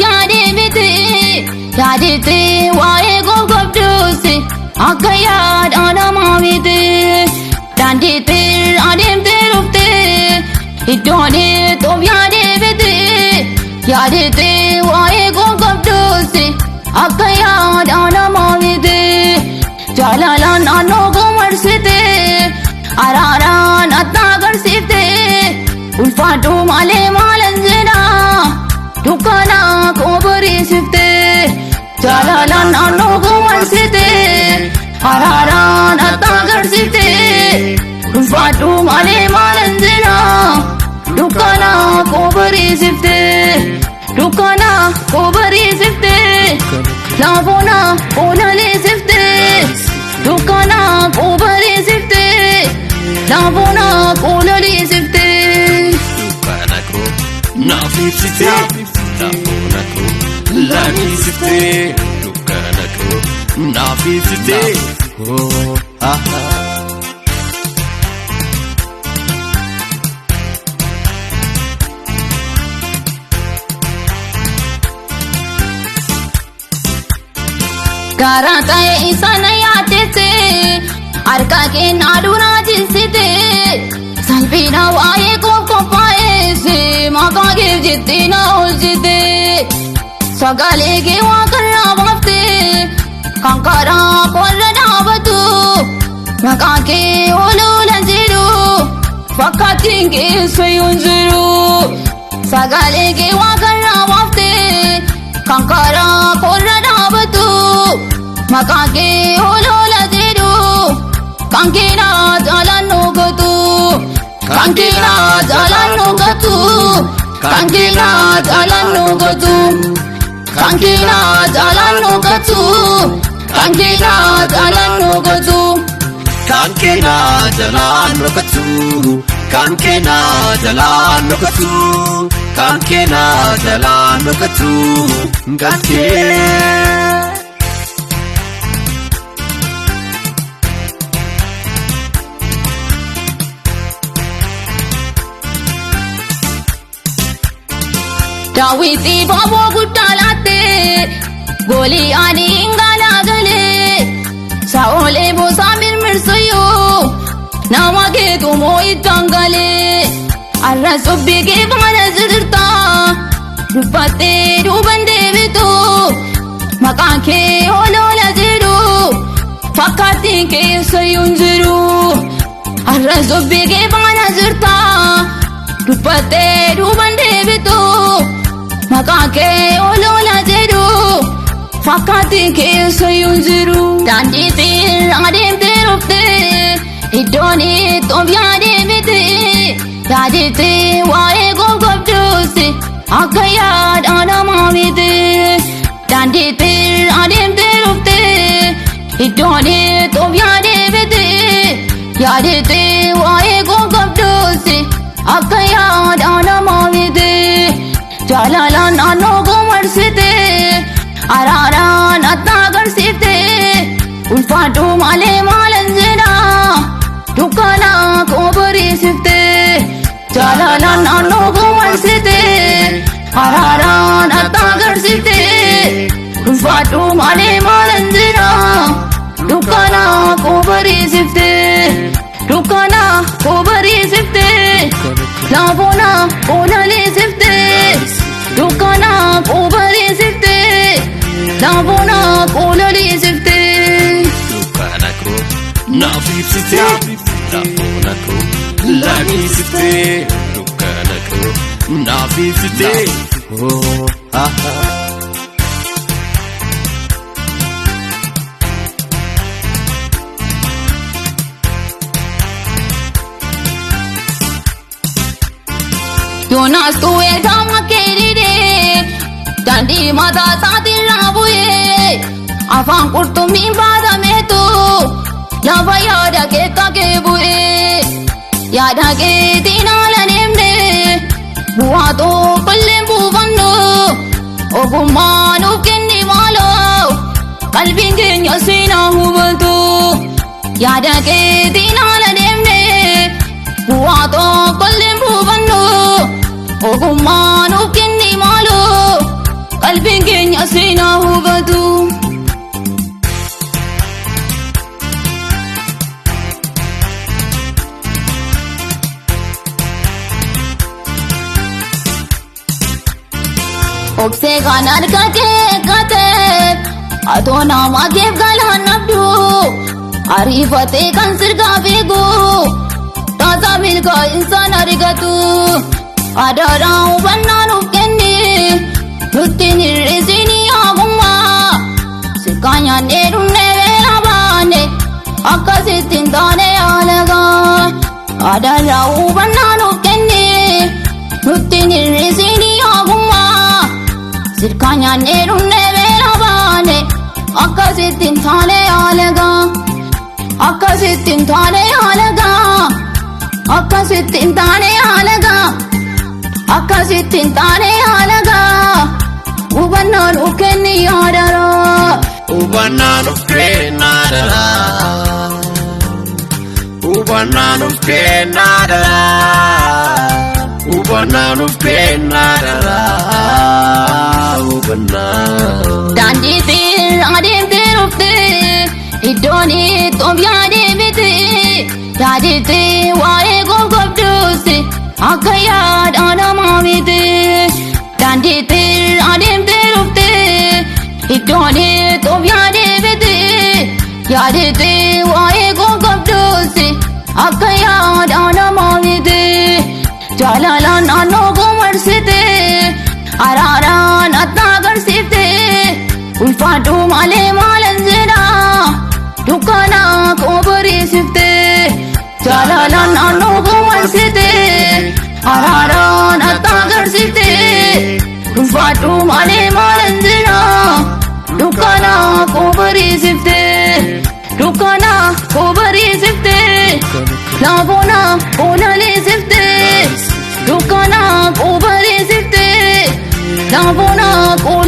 yaade biti yaadite waa'ee gogobduusi akka yaadaan amaamiti dandeete adeemte dhufte iddoonii toof yaade biti yaadite waa'ee gogobduusi akka yaadaan amaamiti jaalalaan naannoo gomarsite araaraan atta agarsiifte ulfaadhu malee maalan jedha dukkana koo bariisifte jaalalaan naannoo gomarsite araaraan atta agarsiifte ulfaadhu malee maalan jedha dukkana koo bariisifte dukkana koo bariisifte laafona koo laleessifte dukkana koo bariisifte laafona koo laleessifte dukkana koo naaf ibsite laafona koo laleessifte dukkana koo naaf ibsite Garaa ta'e isana yaadete harka kennaa duraa jinsite salphina waa'ee koof qophaa'eesse maqaa keef jettee na oolchite sagalee kee waaqarraa baafte kan karaa koorra dhaabatu maqaa kee oluulan jedhu fakkaattiin keessa yoon jiru sagalee kee waaqarraa baafte kan karaa koorra dhaabatu maqaa kee oluulan jedhu kan keenaa jaalaan nu gatu kan keenaa jaalaan nu gatu kan keenaa jaalaan nu gatu kan keenaa jaalaan nu gatu kan keenaa jaalaan nu gatu kan keenaa jaalaan nu gatu kan keenaa jaalaan nu gatu kan keenaa jaalaan nu gatu kan keenaa Daawiti baaboo guddaa laatte goolii ani hingalaa galee saa'olee boosaa mirmirsuyyuu nama keetu moo ittaan galee arras obbii kee faana jirta dubbattee duuban deebitu maqaan kee oloola jedhu fakkaattiin keessa yoon jiru arras obbii kee faana jirta dubbattee duuban deebitu maqaa kee oloola jedhu fakkaattiin keessa yoon jiru daandiitiin adeemte dhufte iddoonii toof yaade biti yaadite waa'ee gogobduusi akka yaadaan amaamiti daandiitiin adeemte dhufte iddoonii toof yaade biti yaadite waa'ee gogobduusi akka yaadaan amaamiti jaalalaan naannoo gomarsite araaraan atta agarsiifte ulfaadhu malee maalan jedha dukkana koo bariisifte jaalalaan naannoo gomarsite araaraan atta agarsiifte ulfaadhu malee maalan jedha dukkana koo bariisifte dukkana koo bariisifte laafona koo laleessifte dukkana koo bariisifte laafona koo laleessifte dukkana koo naaf ibsite laafona koo laleessifte dukkana koo naaf ibsite Yoonaas tuwee gama keelidee daandii mataa isaatiin raabu'ee afaan qurxummiin baatameetu lafa yaada keessa kee bu'ee yaada keetiin haala deemne bu'aa tokkolleen buufannu ogummaa nuuf kenni maaloo qalbiin keenya seenaa hubatu yaada keetiin haala deemne bu'aa tokkolleen buufannu ogummaa nuuf kenni maaloo qalbiin keenya seenaa hubatu. Obsee kan harka kee qateef atoo nama keef galaan abdu ariifatee kan sirgaa beeku taasaa milkaa insaan argatu adaadhaa hubannaa nuuf kenni nutti hir'isinii hagummaa sirkaa nyaannee dhunnee beela baane akkasitti hin taane alagaa adaadhaa hubannaa nuuf kenni nutti hir'isinii hagummaa sirkaa nyaannee dhunnee beela baane akkasitti hin taane alagaa akkasitti hin taane alagaa akkasitti hin taane alagaa akkasitti hin taane alagaa hubannaa nuuf kenni yaadaraa hubannaa nuuf kenna daraa hubannaa nuuf kenna daraa hubannaa nuuf kenna daraa hubannaa. Daandiitiin adeemtee dhuftee iddoon itti of yaadee bitee yaaditee waa'ee gurgurduusi akka yaada namaa miti. Daandiitiin adeemtee dhuftee iddoon itti of yaadee bitee yaaditee waa'ee gurgurduusi akka yaada namaa miti. Jaalalaan naannoo gomarsitee araaraan atta agarsiiftee ulfaadhu malee maalan jedhaa dukkana koo bariisiftee. Jaalalaan naannoo gomarsitee araaraan atta agarsiiftee ulfaadhu malee maalan jedhaa dukkana koo bariisiftee. Dukkana koo bariisiftee laafona koo laliisiftee dukkana koo bariisiftee laafona koo